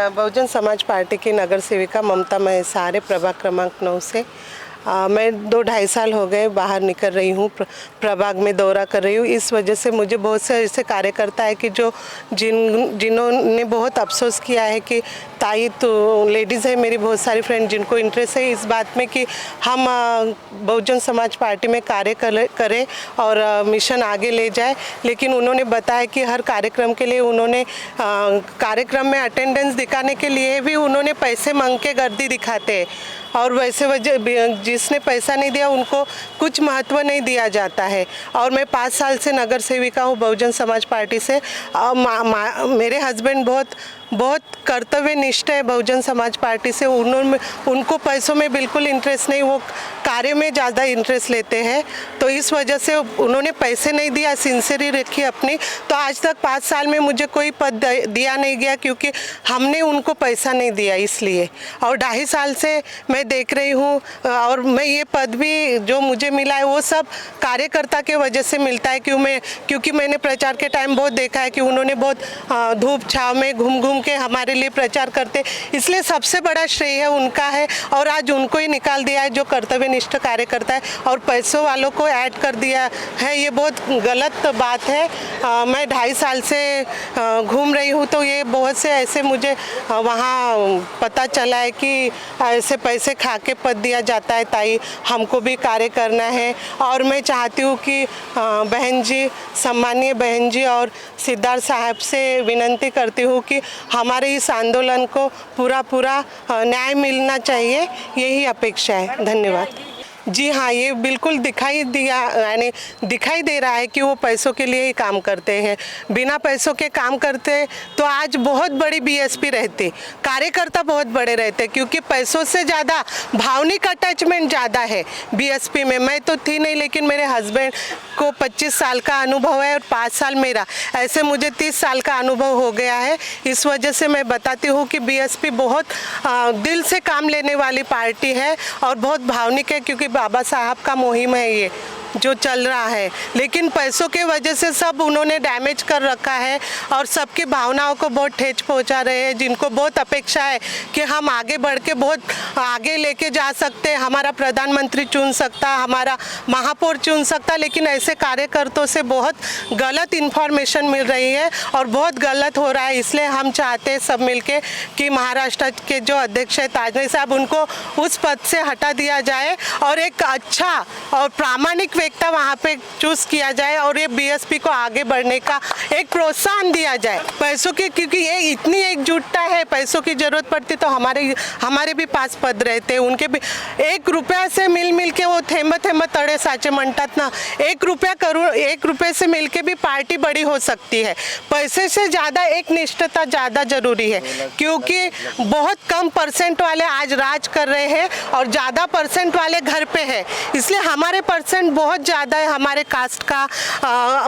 Bahujan Samaj party की नगर सेविका ममता महेसारे, प्रभाग क्रमांक 9 से। मैं 2-2.5 साल हो गए बाहर निकल रही हूँ, प्रभाग में दौरा कर रही हूँ। इस वजह से मुझे बहुत से ऐसे कार्यकर्ता है कि जिन्होंने बहुत अफसोस किया है कि ताई तो लेडीज़ है मेरी बहुत सारी फ्रेंड जिनको इंटरेस्ट है इस बात में कि हम बहुजन समाज पार्टी में कार्य करें और मिशन आगे ले जाए। लेकिन उन्होंने बताया कि हर कार्यक्रम के लिए उन्होंने कार्यक्रम में अटेंडेंस दिखाने के लिए भी उन्होंने पैसे मांग के गर्दी दिखाते हैं और वैसे वजह जिसने पैसा नहीं दिया उनको कुछ महत्व नहीं दिया जाता है। और मैं 5 साल से नगर सेविका हूँ बहुजन समाज पार्टी से। मेरे हस्बैंड बहुत कर्तव्यनिष्ठ है बहुजन समाज पार्टी से। उनको पैसों में बिल्कुल इंटरेस्ट नहीं, वो कार्य में ज़्यादा इंटरेस्ट लेते हैं। तो इस वजह से उन्होंने पैसे नहीं दिया, सिंसियरी रखी अपनी। तो आज तक 5 साल में मुझे कोई पद दिया नहीं गया क्योंकि हमने उनको पैसा नहीं दिया इसलिए। और 2.5 साल से मैं देख रही हूँ और मैं ये पद भी जो मुझे मिला है वो सब कार्यकर्ता के वजह से मिलता है क्योंकि मैंने प्रचार के टाइम बहुत देखा है कि उन्होंने बहुत धूप छाँव में घूम के हमारे लिए प्रचार करते, इसलिए सबसे बड़ा श्रेय है उनका है। और आज उनको ही निकाल दिया है जो कर्तव्यनिष्ठ कार्यकर्ता है और पैसों वालों को ऐड कर दिया है, ये बहुत गलत बात है। मैं 2.5 साल से घूम रही हूँ तो ये बहुत से ऐसे मुझे वहाँ पता चला है कि ऐसे पैसे खा के पद दिया जाता है। ताई हमको भी कार्य करना है और मैं चाहती हूँ कि बहन जी, सम्मानीय बहन जी और सिद्धार्थ साहब से विनती करती हूँ कि हमारे इस आंदोलन को पूरा न्याय मिलना चाहिए, यही अपेक्षा है। धन्यवाद। जी हाँ, ये बिल्कुल दिखाई दे रहा है कि वो पैसों के लिए ही काम करते हैं। बिना पैसों के काम करते तो आज बहुत बड़ी बीएसपी रहती, कार्यकर्ता बहुत बड़े रहते, क्योंकि पैसों से ज़्यादा भावनिक अटैचमेंट ज़्यादा है बीएसपी में। मैं तो थी नहीं, लेकिन मेरे हस्बैंड को 25 साल का अनुभव है और 5 साल मेरा, ऐसे मुझे 30 साल का अनुभव हो गया है। इस वजह से मैं बताती हूँ कि बीएसपी बहुत दिल से काम लेने वाली पार्टी है और बहुत भावनिक है, क्योंकि बाबा साहब का मुहिम है ये जो चल रहा है। लेकिन पैसों के वजह से सब उन्होंने डैमेज कर रखा है और सबकी भावनाओं को बहुत ठेच पहुंचा रहे हैं, जिनको बहुत अपेक्षा है कि हम आगे बढ़ के बहुत आगे लेके जा सकते हैं, हमारा प्रधानमंत्री चुन सकता, हमारा महापौर चुन सकता। लेकिन ऐसे कार्यकर्ताओं से बहुत गलत इन्फॉर्मेशन मिल रही है और बहुत गलत हो रहा है। इसलिए हम चाहते हैं सब मिलके कि महाराष्ट्र के जो अध्यक्ष है ताजने साहब, उनको उस पद से हटा दिया जाए और एक अच्छा और प्रामाणिक व्यक्ति वहाँ पे चूज किया जाए और ये बीएसपी को आगे बढ़ने का एक प्रोत्साहन दिया जाए पैसों के, क्योंकि ये इतनी एकजुटता है। पैसों की जरूरत पड़ती तो हमारे भी 5 पद रहते, उनके भी 1 रुपया से मिल के वो थेंब तड़े साचे म्हणतात ना, 1 रुपये से मिल के भी पार्टी बड़ी हो सकती है। पैसे से ज़्यादा एक निष्ठता ज़्यादा जरूरी है, क्योंकि बहुत कम परसेंट वाले आज राज कर रहे हैं और ज़्यादा परसेंट वाले घर पे है। इसलिए हमारे परसेंट बहुत ज़्यादा है हमारे कास्ट का।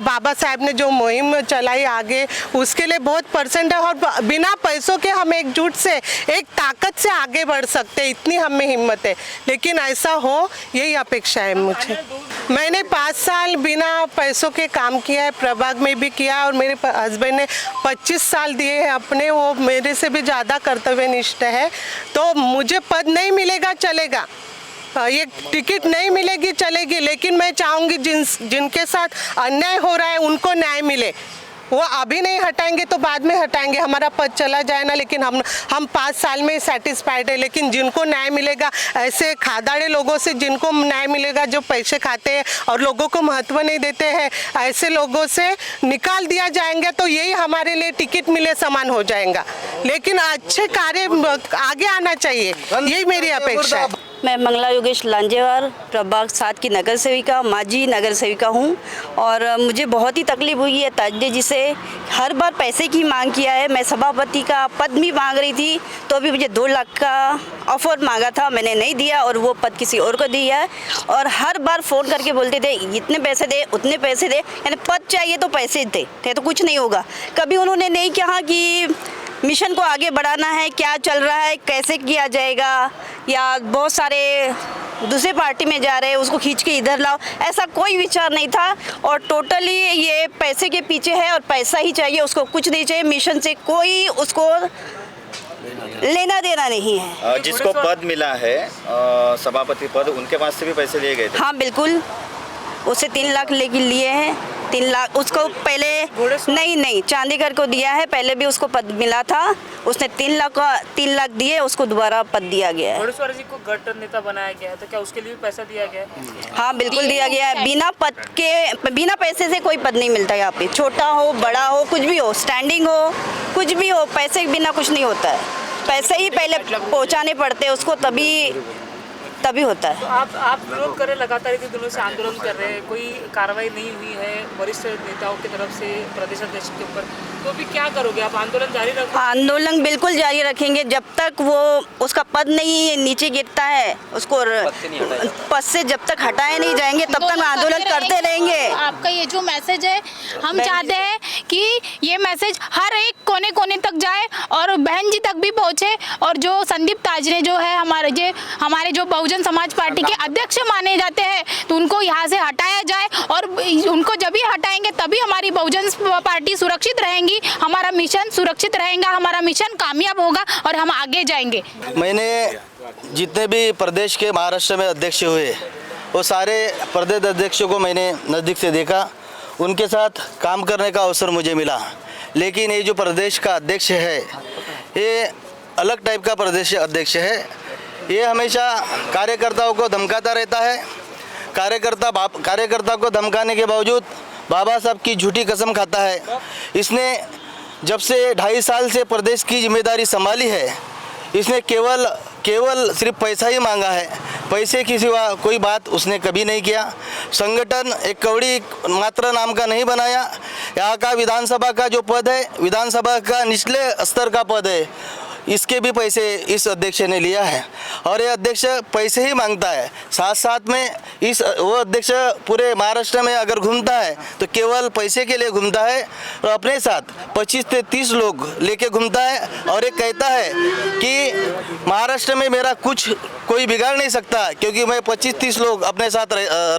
बाबा साहब ने जो मुहिम चलाई आगे, उसके लिए बहुत परसेंट है और बिना पैसों के हम एकजुट से एक ताकत से आगे बढ़ सकते हैं, इतनी हम में हिम्मत है। लेकिन ऐसा हो, यही अपेक्षा है मुझे। मैंने 5 साल बिना पैसों के काम किया है, प्रभाग में भी किया और मेरे हस्बैंड ने 25 साल दिए हैं अपने, वो मेरे से भी ज़्यादा कर्तव्यनिष्ठ है। तो मुझे पद नहीं मिलेगा चलेगा, ये टिकट नहीं मिलेगी चलेगी, लेकिन मैं चाहूँगी जिनके साथ अन्याय हो रहा है उनको न्याय मिले। वो अभी नहीं हटाएंगे तो बाद में हटाएंगे, हमारा पद चला जाए ना, लेकिन हम 5 साल में सेटिस्फाइड है। लेकिन जिनको न्याय मिलेगा, ऐसे खादाड़े लोगों से जिनको न्याय मिलेगा, जो पैसे खाते हैं और लोगों को महत्व नहीं देते हैं, ऐसे लोगों से निकाल दिया जाएंगे तो यही हमारे लिए टिकट मिले समान हो जाएगा। लेकिन अच्छे कार्य आगे आना चाहिए, यही मेरी अपेक्षा है। मैं मंगला योगेश लांजेवार, प्रभाग 7 की नगर सेविका, माजी नगर सेविका हूँ और मुझे बहुत ही तकलीफ हुई है ताजडे जी से। हर बार पैसे की मांग किया है, मैं सभापति का पद भी मांग रही थी तो भी मुझे 2 लाख का ऑफर मांगा था, मैंने नहीं दिया और वो पद किसी और को दिया है। और हर बार फ़ोन करके बोलते थे इतने पैसे दे, उतने पैसे दे, यानी पद चाहिए तो पैसे दे तो कुछ नहीं होगा। कभी उन्होंने नहीं कहा कि मिशन को आगे बढ़ाना है, क्या चल रहा है, कैसे किया जाएगा, या बहुत सारे दूसरे पार्टी में जा रहे हैं उसको खींच के इधर लाओ, ऐसा कोई विचार नहीं था। और टोटली ये पैसे के पीछे है और पैसा ही चाहिए उसको, कुछ नहीं चाहिए। मिशन से कोई उसको लेना देना नहीं है। जिसको पद मिला है सभापति पद, उनके पास से भी पैसे लिए गए थे? हाँ बिल्कुल, उसे 3 लाख लेके लिए हैं। 3 लाख उसको पहले नहीं चांदीगर को दिया है, पहले भी उसको पद मिला था, उसने 3 लाख दिए, उसको दोबारा पद दिया गया है। घोड़ेश्वर जी को गट नेता बनाया गया है, तो क्या उसके लिए भी पैसा दिया गया है? हाँ बिल्कुल दिया गया है। बिना पैसे से कोई पद नहीं मिलता यहाँ पे, छोटा हो बड़ा हो कुछ भी हो, स्टैंडिंग हो कुछ भी हो, पैसे के बिना कुछ नहीं होता है। पैसे ही पहले पहुँचाने पड़ते हैं उसको, तभी होता है। तो आप विरोध कर रहे, लगातार इतने दिनों से आंदोलन कर रहे हैं, कोई कार्रवाई नहीं हुई है वरिष्ठ नेताओं की तरफ से प्रदेश अध्यक्ष के ऊपर, तो अभी क्या करोगे आप? आंदोलन जारी रखोगे? आंदोलन बिल्कुल जारी रखेंगे जब तक वो उसका पद नहीं नीचे गिरता है, उसको पद से जब तक हटाए नहीं जाएंगे तब तक आंदोलन करते रहेंगे। आपका ये जो मैसेज है, हम चाहते हैं कि ये मैसेज हर एक कोने कोने तक जाए और बहन जी तक भी पहुँचे, और जो संदीप ताजरे जो है हमारे जो बहुजन समाज पार्टी के अध्यक्ष माने जाते हैं, तो उनको यहाँ से हटाया जाए, और उनको जब भी हटाएंगे तभी हमारी बहुजन पार्टी सुरक्षित रहेंगी, हमारा मिशन सुरक्षित रहेगा, हमारा मिशन कामयाब होगा और हम आगे जाएंगे। मैंने जितने भी प्रदेश के महाराष्ट्र में अध्यक्ष हुए, वो सारे प्रदेश अध्यक्षों को मैंने नज़दीक से देखा, उनके साथ काम करने का अवसर मुझे मिला। लेकिन ये जो प्रदेश का अध्यक्ष है, ये अलग टाइप का प्रदेश अध्यक्ष है। ये हमेशा कार्यकर्ताओं को धमकाता रहता है। कार्यकर्ता को धमकाने के बावजूद बाबा साहब की झूठी कसम खाता है। इसने जब से 2.5 साल से प्रदेश की जिम्मेदारी संभाली है, इसने केवल सिर्फ पैसा ही मांगा है, पैसे के सिवा कोई बात उसने कभी नहीं किया। संगठन एक कौड़ी मात्र नाम का नहीं बनाया। यहाँ का विधानसभा का जो पद है, विधानसभा का निचले स्तर का पद है, इसके भी पैसे इस अध्यक्ष ने लिया है, और ये अध्यक्ष पैसे ही मांगता है। साथ में वो अध्यक्ष पूरे महाराष्ट्र में अगर घूमता है तो केवल पैसे के लिए घूमता है, और अपने साथ 25 से 30 लोग लेके घूमता है, और ये कहता है कि महाराष्ट्र में मेरा कोई बिगाड़ नहीं सकता, क्योंकि मैं 25-30 लोग अपने साथ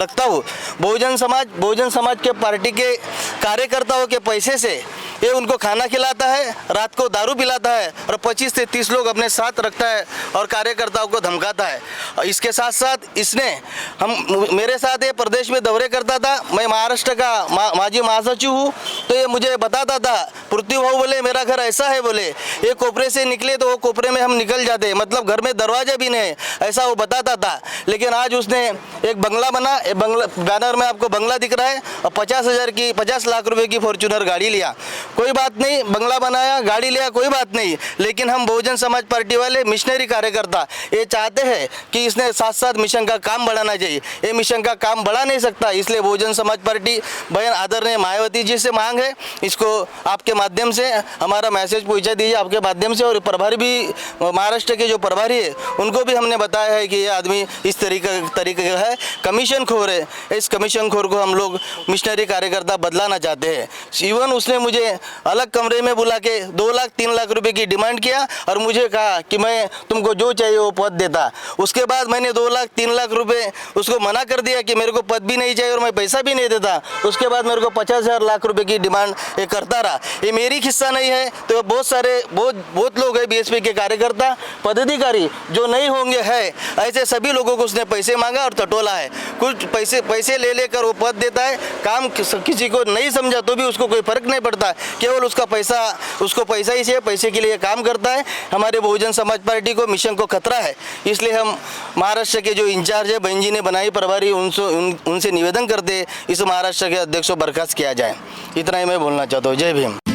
रखता हूँ। बहुजन समाज के पार्टी के कार्यकर्ताओं के पैसे से ये उनको खाना खिलाता है, रात को दारू पिलाता है, और 25 से 30 लोग अपने साथ रखता है और कार्यकर्ताओं को धमकाता है। और इसके साथ साथ इसने मेरे साथ ये प्रदेश में दौरे करता था। मैं महाराष्ट्र का माजी महासचिव हूँ, तो ये मुझे बताता था, पृथ्वी भाऊ बोले मेरा घर ऐसा है, बोले ये कोपरे से निकले तो वो कोपरे में हम निकल जाते, मतलब घर में दरवाजे भी नहीं, ऐसा वो बताता था। लेकिन आज उसने एक बंगला बना, एक बंगला बैनर में आपको बंगला दिख रहा है, और 50 लाख रुपए की फॉर्च्यूनर गाड़ी लिया। कोई बात नहीं, बंगला बनाया, गाड़ी लिया, कोई बात नहीं, लेकिन हम बहुजन समाज पार्टी वाले मिशनरी कार्यकर्ता ये चाहते हैं कि इसने साथ मिशन का काम बढ़ाना चाहिए। ये मिशन का काम बढ़ा नहीं सकता, इसलिए बहुजन समाज पार्टी बहन आदरणीय मायावती जी से मांग है, इसको आपके माध्यम से हमारा मैसेज पहुंचा दीजिए, आपके माध्यम से। और प्रभारी भी, महाराष्ट्र के जो प्रभारी है, उनको भी हमने बताया है कि ये आदमी इस तरीके का है, कमीशन खोर है। इस कमीशन खोर को हम लोग मिशनरी कार्यकर्ता बदलाना चाहते हैं। इवन उसने मुझे अलग कमरे में बुला के 2 लाख 3 लाख रुपए की डिमांड किया, और मुझे कहा कि मैं तुमको जो चाहिए वो पद देता। उसके बाद मैंने 2 लाख 3 लाख रुपए उसको मना कर दिया कि मेरे को पद भी नहीं चाहिए और मैं पैसा भी नहीं देता। उसके बाद मेरे को 50,000 लाख रुपए की डिमांड ये करता रहा। ये मेरी किस्सा नहीं है, तो बहुत लोग हैं बीएसपी के कार्यकर्ता पदाधिकारी जो नहीं होंगे है, ऐसे सभी लोगों को उसने पैसे मांगा और टटोला है। कुछ पैसे ले लेकर वो पद देता है, काम किसी को नहीं समझा तो भी उसको कोई फर्क नहीं पड़ता, केवल उसको पैसा ही चाहिए, पैसे के लिए काम करता है। हमारे बहुजन समाज पार्टी को मिशन को खतरा है, इसलिए हम महाराष्ट्र के जो इंचार्ज है, बहन जी ने बनाई प्रभारी, उनसे निवेदन करते इस महाराष्ट्र के अध्यक्ष को बर्खास्त किया जाए। इतना ही मैं बोलना चाहता हूँ। जय भीम।